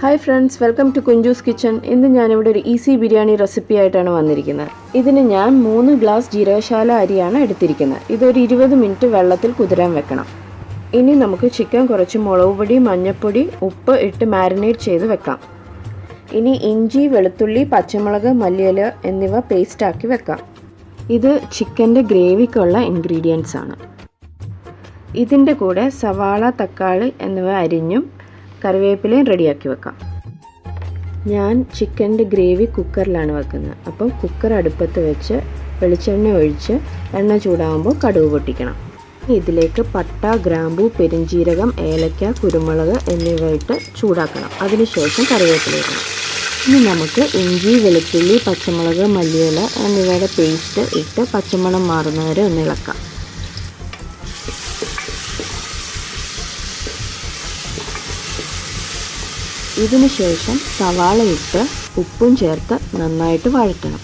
Hi friends, welcome to Kunju's Kitchen. ഇന്ന് ഞാൻ ഇവിടെ ഒരു ഈസി ബിരിയാണി റെസിപ്പി ആയിട്ടാണ് വന്നിരിക്കുന്നത്. ഇതിന് ഞാൻ 3 ഗ്ലാസ് ജീരകശാല അരിയാണ് എടുത്തിരിക്കുന്നത്. ഇതൊരു 20 മിനിറ്റ് വെള്ളത്തിൽ കുതിരാൻ വെക്കണം. ഇനി നമുക്ക് ചിക്കൻ കുറച്ച് മുളക് പൊടി, മഞ്ഞൾപ്പൊടി, ഉപ്പ് ഇട്ട് മാരിനേറ്റ് ചെയ്ത് വെക്കാം. ഇനി ഇഞ്ചി, വെളുത്തുള്ളി, പച്ചമുളക്, മല്ലിയില എന്നിവ പേസ്റ്റ് ആക്കി വെക്കാം. ഇത് ചിക്കൻ്റെ ഗ്രേവിക്കുള്ള ഇൻഗ്രീഡിയൻസ് ആണ്. ഇതിൻ്റെ കൂടെ സവാള, തക്കാളി എന്നിവ അരിഞ്ഞും കറിവേപ്പിലയും റെഡിയാക്കി വെക്കാം. ഞാൻ ചിക്കൻ്റെ ഗ്രേവി കുക്കറിലാണ് വെക്കുന്നത്. അപ്പോൾ കുക്കർ അടുപ്പത്ത് വെച്ച് വെളിച്ചെണ്ണ ഒഴിച്ച് എണ്ണ ചൂടാകുമ്പോൾ കടുക് പൊട്ടിക്കണം. ഇതിലേക്ക് പട്ട, ഗ്രാമ്പൂ, പെരുംജീരകം, ഏലക്ക, കുരുമുളക് എന്നിവ ഇട്ട് ചൂടാക്കണം. അതിനുശേഷം കറിവേപ്പില ഇടണം. ഇനി നമുക്ക് ഇഞ്ചി, വെളുത്തുള്ളി, പച്ചമുളക്, മല്ലിയില എന്നിവയുടെ പേസ്റ്റ് ഇട്ട് പച്ചമണം മാറുന്നവരെ ഒന്ന് ഇളക്കാം. ഇതിനു ശേഷം സവാള ഇട്ട് ഉപ്പും ചേർത്ത് നന്നായിട്ട് വഴറ്റണം.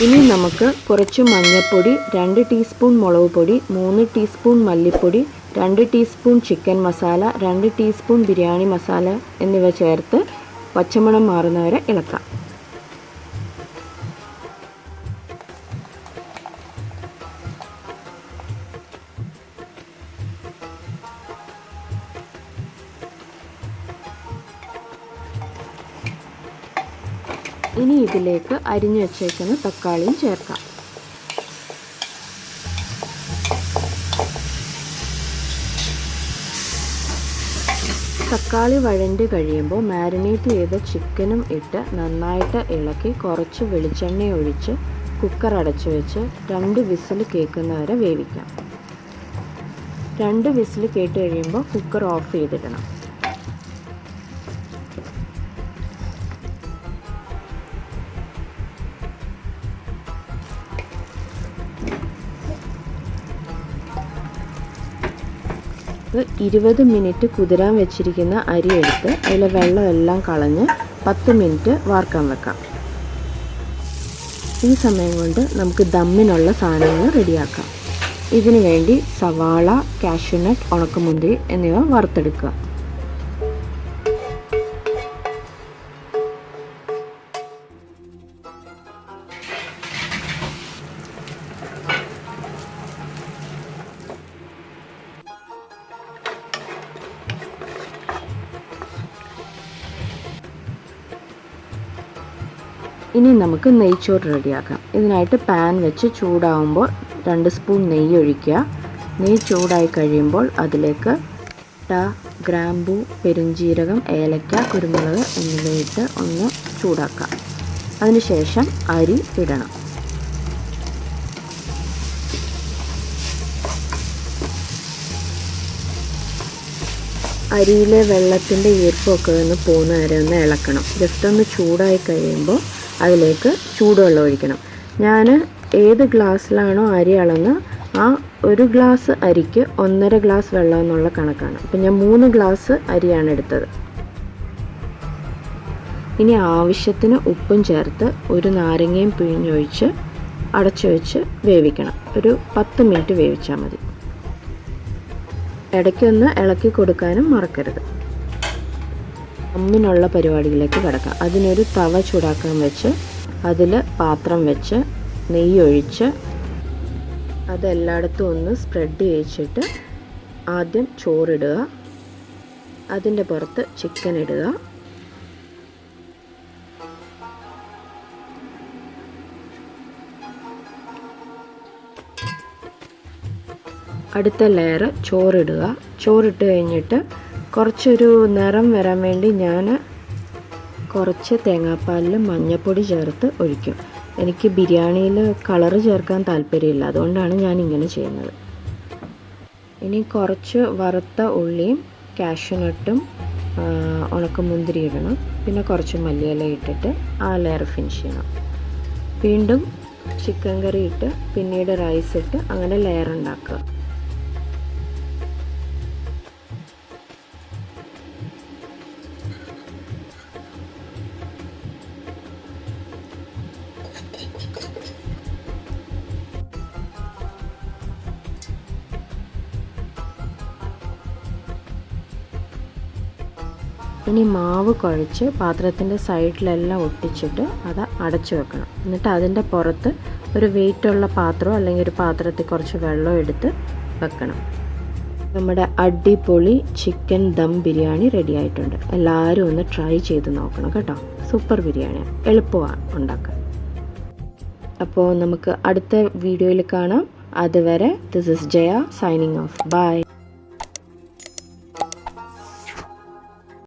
ഇനി നമുക്ക് കുറച്ച് മഞ്ഞൾപ്പൊടി, 2 ടീസ്പൂൺ മുളക് പൊടി, 3 ടീസ്പൂൺ മല്ലിപ്പൊടി, 2 teaspoon chicken masala, 2 teaspoon biryani masala എന്നിവ ചേർത്ത് പച്ചമണം മാറുന്നവരെ ഇളക്കാം. ഇനി ഇതിലേക്ക് അരിഞ്ഞു വച്ചേക്കുന്ന തക്കാളിയും ചേർക്കാം. തക്കാളി വഴണ്ട് കഴിയുമ്പോൾ മാരിനേറ്റ് ചെയ്ത ചിക്കനും ഇട്ട് നന്നായിട്ട് ഇളക്കി കുറച്ച് വെളിച്ചെണ്ണ ഒഴിച്ച് കുക്കർ അടച്ചു വെച്ച് 2 വിസിൽ കേൾക്കുന്നവരെ വേവിക്കാം. 2 വിസിൽ കേട്ട് കഴിയുമ്പോൾ കുക്കർ ഓഫ് ചെയ്തിടണം. ഇത് 20 മിനിറ്റ് കുതിരാൻ വെച്ചിരിക്കുന്ന അരി എടുത്ത് അതിലെ വെള്ളമെല്ലാം കളഞ്ഞ് 10 മിനിറ്റ് വാർക്കാൻ വെക്കാം. ഈ സമയം കൊണ്ട് നമുക്ക് ദമ്മിനുള്ള സാധനങ്ങൾ റെഡിയാക്കാം. ഇതിനു വേണ്ടി സവാള, കാഷ്യൂനട്ട്, ഉണക്കമുന്തിരി എന്നിവ വറുത്തെടുക്കുക. ഇനി നമുക്ക് നെയ്ച്ചോറ് റെഡിയാക്കാം. ഇതിനായിട്ട് പാൻ വെച്ച് ചൂടാവുമ്പോൾ 2 സ്പൂൺ നെയ്യ് ഒഴിക്കുക. നെയ്യ് ചൂടായി കഴിയുമ്പോൾ അതിലേക്ക് പട്ട, ഗ്രാമ്പൂ, പെരുംജീരകം, ഏലക്ക, കുരുമുളക് എന്നിവയിട്ട് ഒന്ന് ചൂടാക്കാം. അതിനുശേഷം അരി ഇടണം. അരിയിലെ വെള്ളത്തിൻ്റെ ഈർപ്പമൊക്കെ ഒന്ന് പോകുന്ന വരെ ഒന്ന് ഇളക്കണം. ജസ്റ്റ് ഒന്ന് ചൂടായി കഴിയുമ്പോൾ അതിലേക്ക് ചൂടുവെള്ളം ഒഴിക്കണം. ഞാൻ ഏത് ഗ്ലാസ്സിലാണോ അരി അളന്ന് ആ 1 ഗ്ലാസ് അരിക്ക് 1.5 ഗ്ലാസ് വെള്ളം എന്നുള്ള കണക്കാണ്. അപ്പം ഞാൻ 3 ഗ്ലാസ് അരിയാണ് എടുത്തത്. ഇനി ആവശ്യത്തിന് ഉപ്പും ചേർത്ത് ഒരു നാരങ്ങയും പിഴിഞ്ഞൊഴിച്ച് അടച്ചു വെച്ച് വേവിക്കണം. ഒരു 10 മിനിറ്റ് വേവിച്ചാൽ മതി. ഇടയ്ക്കൊന്ന് ഇളക്കി കൊടുക്കാനും മറക്കരുത്. ദമ്മിനുള്ള പരിപാടിയിലേക്ക് കിടക്കാം. അതിനൊരു തവ ചൂടാക്കാൻ വെച്ച് അതിൽ പാത്രം വെച്ച് നെയ്യ് ഒഴിച്ച് അതെല്ലായിടത്തും ഒന്ന് സ്പ്രെഡ് ചെയ്യിച്ചിട്ട് ആദ്യം ചോറിടുക. അതിൻ്റെ പുറത്ത് ചിക്കൻ ഇടുക. അടുത്ത ലെയർ ചോറിടുക. ചോറിട്ട് കഴിഞ്ഞിട്ട് കുറച്ചൊരു നിറം വരാൻ വേണ്ടി ഞാൻ കുറച്ച് തേങ്ങാപ്പാലിൽ മഞ്ഞൾപ്പൊടി ചേർത്ത് ഒഴിക്കും. എനിക്ക് ബിരിയാണിയിൽ കളറ് ചേർക്കാൻ താല്പര്യമില്ല, അതുകൊണ്ടാണ് ഞാൻ ഇങ്ങനെ ചെയ്യുന്നത്. ഇനി കുറച്ച് വറുത്ത ഉള്ളിയും കാഷ്യൂനട്ടും ഉണക്കമുന്തിരി ഇടണം. പിന്നെ കുറച്ച് മല്ലിയില ഇട്ടിട്ട് ആ ലെയർ ഫിനിഷ് ചെയ്യണം. വീണ്ടും ചിക്കൻ കറി ഇട്ട് പിന്നീട് റൈസ് ഇട്ട് അങ്ങനെ ലെയർ ഉണ്ടാക്കുക. ഇനി മാവ് കുഴച്ച് പാത്രത്തിൻ്റെ സൈഡിലെല്ലാം ഒട്ടിച്ചിട്ട് അത് അടച്ചു വെക്കണം. എന്നിട്ട് അതിൻ്റെ പുറത്ത് ഒരു വെയിറ്റുള്ള പാത്രമോ അല്ലെങ്കിൽ ഒരു പാത്രത്തിൽ കുറച്ച് വെള്ളം എടുത്ത് വെക്കണം. നമ്മുടെ അടിപൊളി ചിക്കൻ ദം ബിരിയാണി റെഡി ആയിട്ടുണ്ട്. എല്ലാവരും ഒന്ന് ട്രൈ ചെയ്ത് നോക്കണം കേട്ടോ. സൂപ്പർ ബിരിയാണിയാണ്, എളുപ്പമാണ് ഉണ്ടാക്കാൻ. അപ്പോൾ നമുക്ക് അടുത്ത വീഡിയോയിൽ കാണാം. അതുവരെ this is Jaya signing off. By.